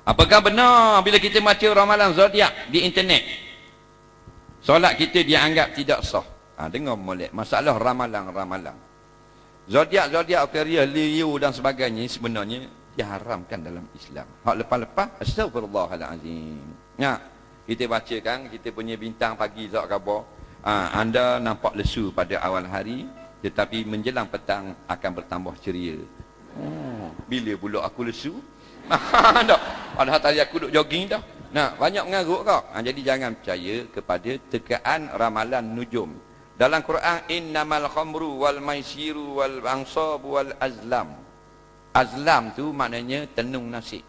Apakah benar bila kita baca ramalan zodiak di internet, solat kita dia anggap tidak sah? Dengar molek masalah ramalan zodiak Aquarius, Leo dan sebagainya sebenarnya diharamkan dalam Islam. Hak lepas-lepas astagfirullahalazim. Kita bacakan kita punya bintang pagi zat khabar, anda nampak lesu pada awal hari tetapi menjelang petang akan bertambah ceria. Bila pula aku lesu? Dah. Padahal tadi aku duduk jogging dah. Banyak mengarut kau. Jadi jangan percaya kepada tekaan ramalan nujum. Dalam Quran, innamal khamru wal maisiru wal ansab wal azlam. Azlam tu maknanya tenung nasib,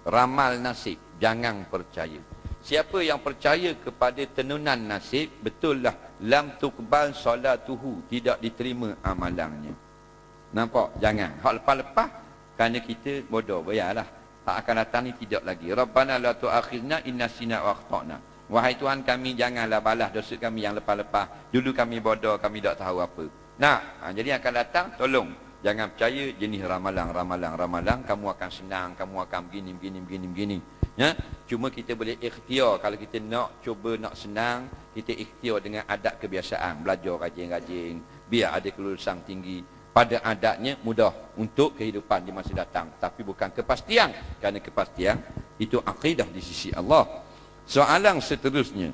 ramal nasib. Jangan percaya. Siapa yang percaya kepada tenunan nasib, betul lah lam tuqbal salatuhu, tidak diterima amalannya. Nampak? Jangan. Hak lepas-lepas kerana kita bodoh, bayarlah. Hak akan datang ni tidak lagi. Rabbana la tu'akhidna in nasina wa akhtana. Wahai Tuhan kami, janganlah balas dosa kami yang lepas-lepas. Dulu kami bodoh, kami tak tahu apa. Jadi akan datang, tolong jangan percaya jenis ramalan. Kamu akan senang, kamu akan begini. Cuma kita boleh ikhtiar. Kalau kita nak cuba nak senang, kita ikhtiar dengan adat kebiasaan, belajar rajin-rajin, biar ada kelulusan tinggi. Pada adatnya mudah untuk kehidupan di masa datang, tapi bukan kepastian. Kerana kepastian itu akidah di sisi Allah. Soalan seterusnya,